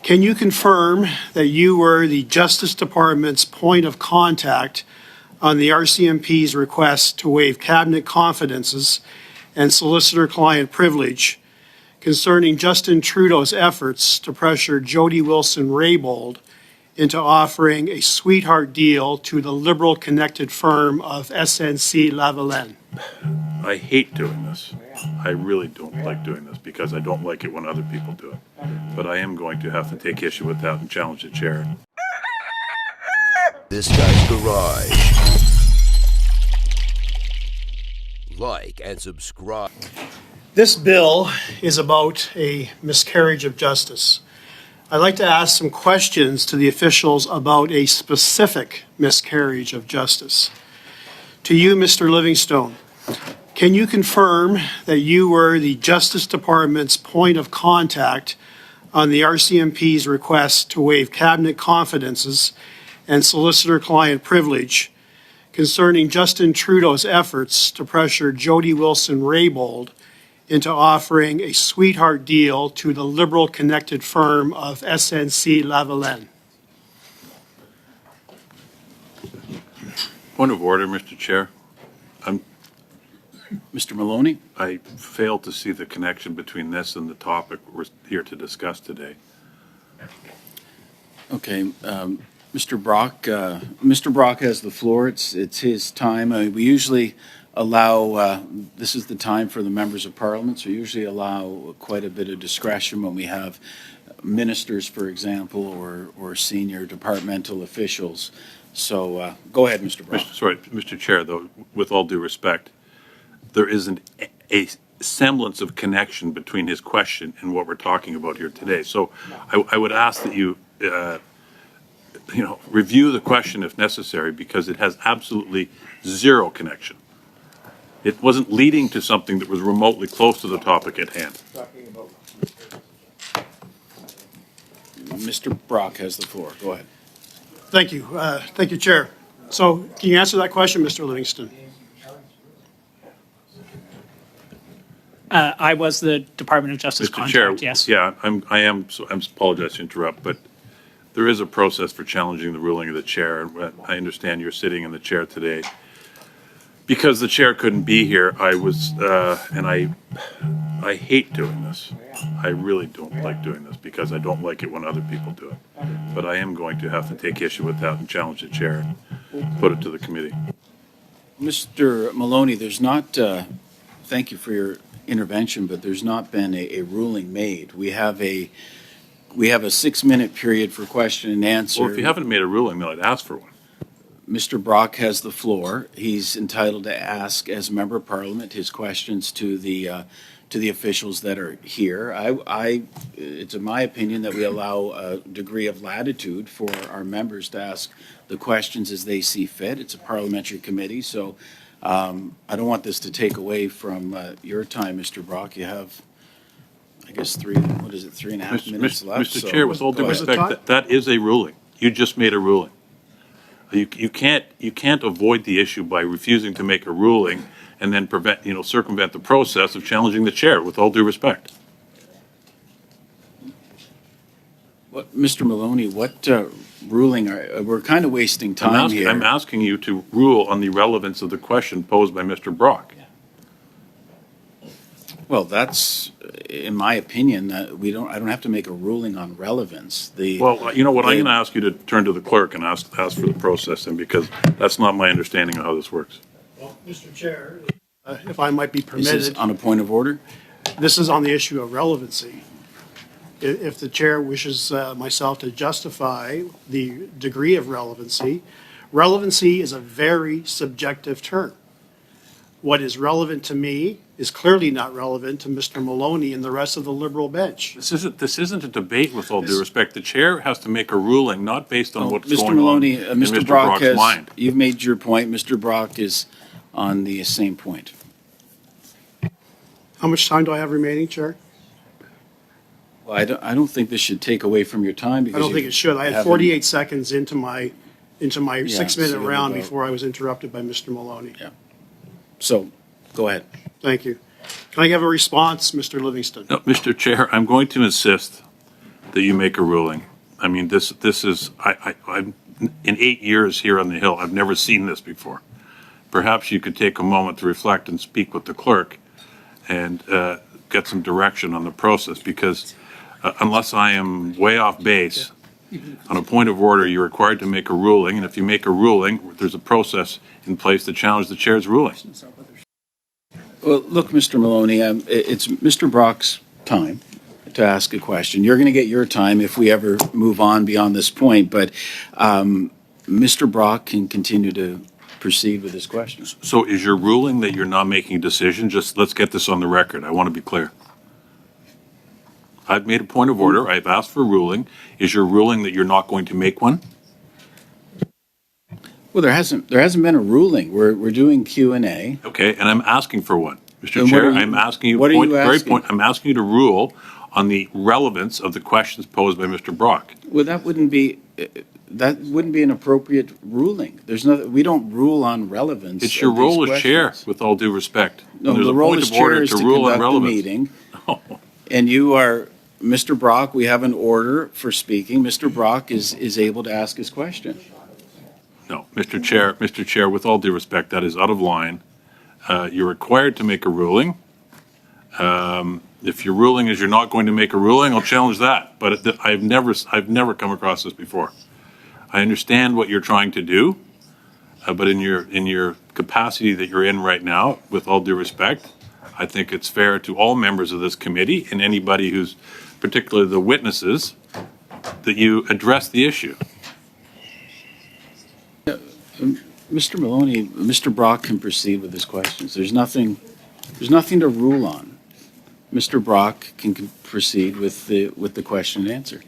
Can you confirm that you were the Justice Department's point of contact on the RCMP's request to waive cabinet confidences and solicitor-client privilege concerning Justin Trudeau's efforts to pressure Jody Wilson-Raybould into offering a sweetheart deal to the Liberal-connected firm of SNC-Lavalin? I hate doing this. I really don't like doing this because I don't like it when other people do it. But I am going to have to take issue with that and challenge the chair. This Guy's Garage. Like and subscribe. This bill is about a miscarriage of justice. I'd like to ask some questions to the officials about a specific miscarriage of justice. To you, Mr. Livingstone, can you confirm that you were the Justice Department's point of contact on the RCMP's request to waive cabinet confidences and solicitor-client privilege concerning Justin Trudeau's efforts to pressure Jody Wilson-Raybould into offering a sweetheart deal to the Liberal-connected firm of SNC-Lavalin? Point of order, Mr. Chair. Mr. Maloney? I failed to see the connection between this and the topic we're here to discuss today. Okay, Mr. Brock. Mr. Brock has the floor. It's his time. We usually allow, this is the time for the members of parliament, so we usually allow quite a bit of discretion when we have ministers, for example, or senior departmental officials. So go ahead, Mr. Brock. Mr. Chair, though, with all due respect, there isn't a semblance of connection between his question and what we're talking about here today. So I would ask that you, review the question if necessary, because it has absolutely zero connection. It wasn't leading to something that was remotely close to the topic at hand. Mr. Brock has the floor. Go ahead. Thank you. Thank you, Chair. So can you answer that question, Mr. Livingston? I was the Department of Justice Mr. contact, Chair, yes. yeah, I apologize to interrupt, but there is a process for challenging the ruling of the chair. And I understand you're sitting in the chair today. Because the chair couldn't be here, I was, and I hate doing this. I really don't like doing this because I don't like it when other people do it. But I am going to have to take issue with that and challenge the chair and put it to the committee. Mr. Maloney, there's not, thank you for your intervention, but there's not been a ruling made. We have a 6-minute period for question and answer. Well, if you haven't made a ruling, then I'd ask for one. Mr. Brock has the floor. He's entitled to ask, as a member of parliament, his questions to the officials that are here. It's in my opinion that we allow a degree of latitude for our members to ask the questions as they see fit. It's a parliamentary committee, so I don't want this to take away from your time, Mr. Brock. You have, I guess, 3.5 minutes left. Mr. Chair, with all due respect, that is a ruling. You just made a ruling. You can't avoid the issue by refusing to make a ruling and then circumvent the process of challenging the chair, with all due respect. Mr. Maloney, what ruling we're kind of wasting time here. I'm asking you to rule on the relevance of the question posed by Mr. Brock. Well, that's, in my opinion, I don't have to make a ruling on relevance. Well, you know what, I'm going to ask you to turn to the clerk and ask for the process, then, because that's not my understanding of how this works. Well, Mr. Chair, if I might be Is permitted. this on a point of order? This is on the issue of relevancy. If the chair wishes myself to justify the degree of relevancy, relevancy is a very subjective term. What is relevant to me is clearly not relevant to Mr. Maloney and the rest of the Liberal bench. This isn't a debate, with all due respect. The chair has to make a ruling, not based on what's Mr. going Maloney, on in Mr. Mr. Brock Brock's mind. You've made your point. Mr. Brock is on the same point. How much time do I have remaining, Chair? Well, I don't think this should take away from your time. Because I don't think it should. I had haven't- 48 seconds into my 6-minute so you round have before I was interrupted by Mr. Maloney. Yeah. So, go ahead. Thank you. Can I have a response, Mr. Livingston? No, Mr. Chair, I'm going to insist that you make a ruling. I mean, this is, I'm, in 8 years here on the Hill, I've never seen this before. Perhaps you could take a moment to reflect and speak with the clerk and get some direction on the process, because unless I am way off base, on a point of order, you're required to make a ruling, and if you make a ruling, there's a process in place to challenge the chair's ruling. Well, look, Mr. Maloney, it's Mr. Brock's time to ask a question. You're going to get your time if we ever move on beyond this point, but Mr. Brock can continue to proceed with his questions. So is your ruling that you're not making a decision? Just let's get this on the record. I want to be clear. I've made a point of order. I've asked for a ruling. Is your ruling that you're not going to make one? Well, there hasn't been a ruling. We're doing Q&A. Okay, and I'm asking for one. Mr. Then what Chair, are you- I'm asking you, what are you asking? I'm asking you to rule on the relevance of the questions posed by Mr. Brock. Well, that wouldn't be an appropriate ruling. We don't rule on relevance. It's your of these role as chair, questions. with all due respect. No, And there's the a role point as of order chair is to rule on conduct the relevance. meeting. And you are, Mr. Brock, we have an order for speaking. Mr. Brock is able to ask his question. No, Mr. Chair, with all due respect, that is out of line. You're required to make a ruling. If your ruling is you're not going to make a ruling, I'll challenge that. But I've never come across this before. I understand what you're trying to do, but in your capacity that you're in right now, with all due respect, I think it's fair to all members of this committee and anybody who's, particularly the witnesses, that you address the issue. Mr. Maloney, Mr. Brock can proceed with his questions. There's nothing to rule on. Mr. Brock can proceed with the question and answer.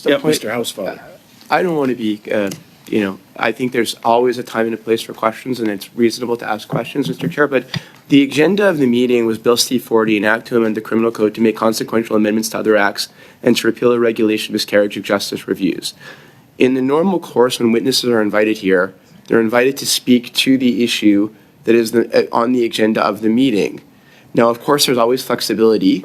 Yeah, Mr. Housefather. I don't want to be, I think there's always a time and a place for questions, and it's reasonable to ask questions, Mr. Chair, but the agenda of the meeting was Bill C-40, an act to amend the criminal code to make consequential amendments to other acts and to repeal a regulation of miscarriage of justice reviews. In the normal course, when witnesses are invited here, they're invited to speak to the issue that is on the agenda of the meeting. Now, of course, there's always flexibility,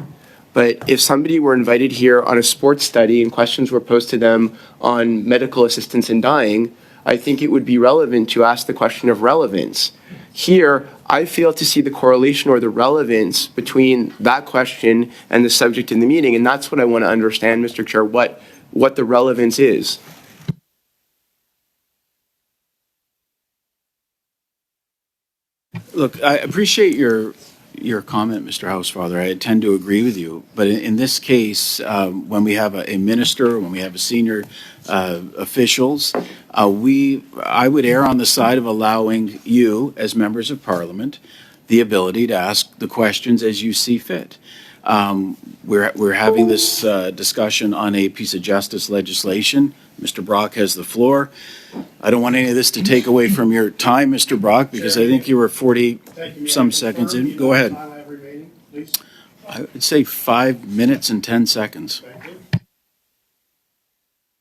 but if somebody were invited here on a sports study and questions were posed to them on medical assistance in dying, I think it would be relevant to ask the question of relevance. Here, I fail to see the correlation or the relevance between that question and the subject in the meeting, and that's what I want to understand, Mr. Chair, what the relevance is. Look, I appreciate your comment, Mr. Housefather. I tend to agree with you. But in this case, when we have a minister, when we have a senior officials, I would err on the side of allowing you, as members of Parliament, the ability to ask the questions as you see fit. We're having this discussion on a piece of justice legislation. Mr. Brock has the floor. I don't want any of this to take away from your time, Mr. Brock, because I think you were 40-some seconds in. Go ahead. I would say 5 minutes and 10 seconds.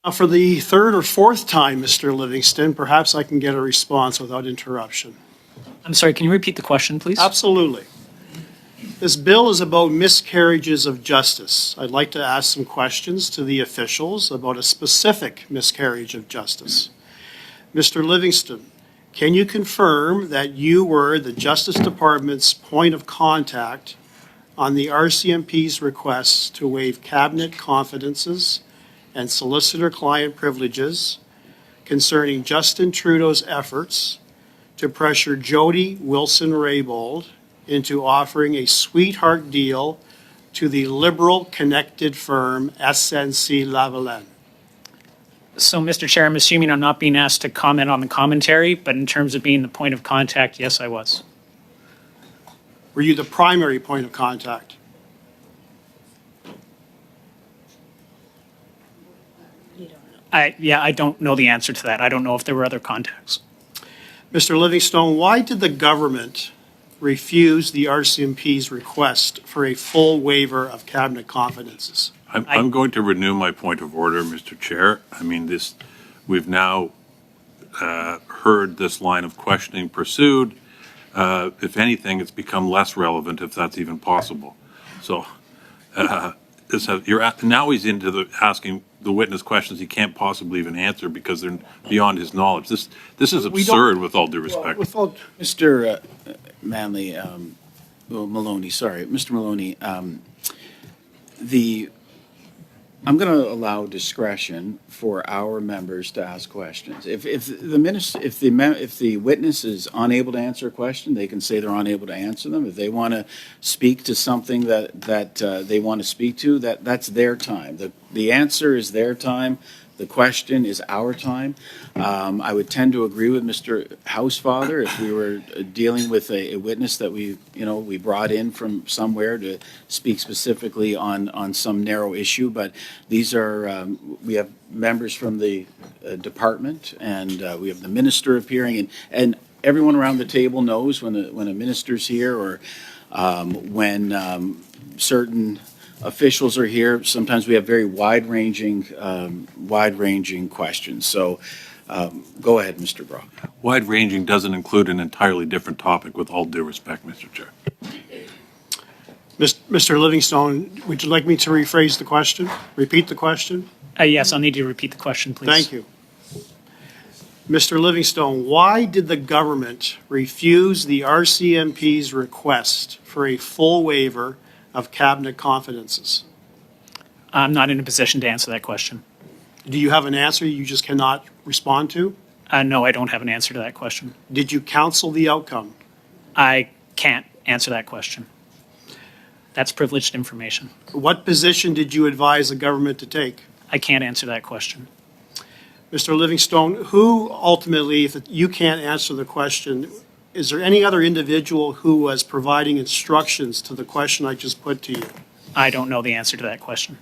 Now, for the third or fourth time, Mr. Livingston, perhaps I can get a response without interruption. I'm sorry, can you repeat the question, please? Absolutely. This bill is about miscarriages of justice. I'd like to ask some questions to the officials about a specific miscarriage of justice. Mr. Livingston, can you confirm that you were the Justice Department's point of contact on the RCMP's requests to waive cabinet confidences and solicitor-client privileges concerning Justin Trudeau's efforts to pressure Jody Wilson-Raybould into offering a sweetheart deal to the liberal-connected firm SNC-Lavalin? So, Mr. Chair, I'm assuming I'm not being asked to comment on the commentary, but in terms of being the point of contact, yes, I was. Were you the primary point of contact? I don't know the answer to that. I don't know if there were other contacts. Mr. Livingstone, why did the government refuse the RCMP's request for a full waiver of cabinet confidences? I'm going to renew my point of order, Mr. Chair. I mean, we've now heard this line of questioning pursued. If anything, it's become less relevant, if that's even possible. So now he's into asking the witness questions he can't possibly even answer because they're beyond his knowledge. This is We don't- absurd, with all due respect. With all, Mr. Manley, Maloney, sorry, Mr. Maloney, I'm going to allow discretion for our members to ask questions. If the witness is unable to answer a question, they can say they're unable to answer them. If they want to speak to something that they want to speak to, that's their time. The answer is their time. The question is our time. I would tend to agree with Mr. Housefather if we were dealing with a witness that we brought in from somewhere to speak specifically on some narrow issue. But these are, we have members from the department, and we have the minister appearing, and everyone around the table knows when a minister's here, or when certain officials are here. Sometimes we have very wide-ranging questions. So go ahead, Mr. Brock. Wide-ranging doesn't include an entirely different topic, with all due respect, Mr. Chair. Mr. Livingstone, would you like me to rephrase the question? Repeat the question? Yes, I'll need you to repeat the question, please. Thank you. Mr. Livingstone, why did the government refuse the RCMP's request for a full waiver of cabinet confidences? I'm not in a position to answer that question. Do you have an answer you just cannot respond to? No, I don't have an answer to that question. Did you counsel the outcome? I can't answer that question. That's privileged information. What position did you advise the government to take? I can't answer that question. Mr. Livingstone, who ultimately, if you can't answer the question, is there any other individual who was providing instructions to the question I just put to you? I don't know the answer to that question.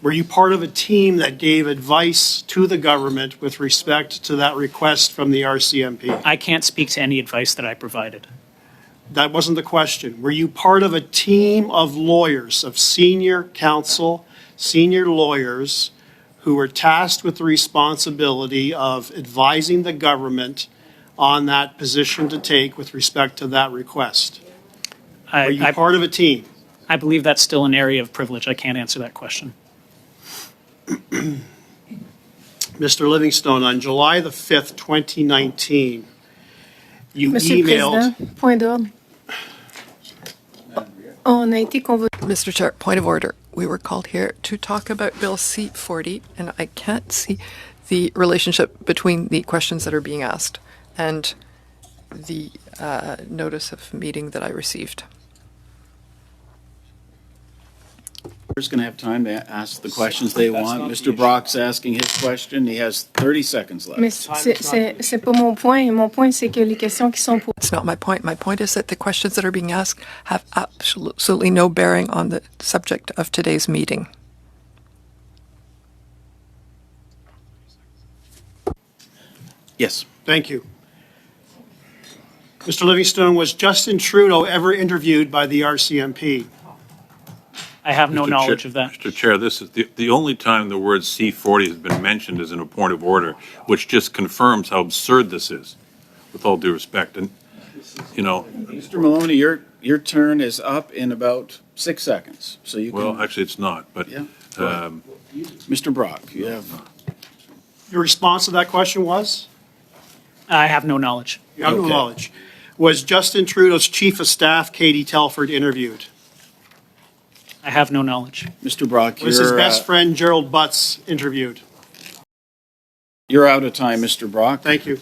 Were you part of a team that gave advice to the government with respect to that request from the RCMP? I can't speak to any advice that I provided. That wasn't the question. Were you part of a team of lawyers, of senior counsel, senior lawyers, who were tasked with the responsibility of advising the government on that position to take with respect to that request? Were you part of a team? I believe that's still an area of privilege. I can't answer that question. Mr. Livingstone, on July the 5th, 2019, you Monsieur le emailed... Président, point d'ordre. On a été convoqué. Mr. Chair, point of order. We were called here to talk about Bill C-40, and I can't see the relationship between the questions that are being asked and the notice of meeting that I received. We're just going to have time to ask the questions they want. Mr. Brock's asking his question. He has 30 seconds left. Mais c'est pas mon point. Mon point, c'est que les questions qui sont posées. It's not my point. My point is that the questions that are being asked have absolutely no bearing on the subject of today's meeting. Yes. Thank you. Mr. Livingstone, was Justin Trudeau ever interviewed by the RCMP? I have no Mr. knowledge Chair- of that. Mr. Chair, this is the only time the word C-40 has been mentioned is in a point of order, which just confirms how absurd this is, with all due respect. And, you know, Mr. Maloney, your turn is up in about 6 seconds. So you can. well, actually, it's not, but Yeah. Mr. Brock, you have. Your response to that question was? I have no knowledge. You have no Okay. knowledge. Was Justin Trudeau's chief of staff, Katie Telford, interviewed? I have no knowledge. Mr. Brock, Was his best friend, Gerald Butts, interviewed? you're out of time, Mr. Brock. Thank you.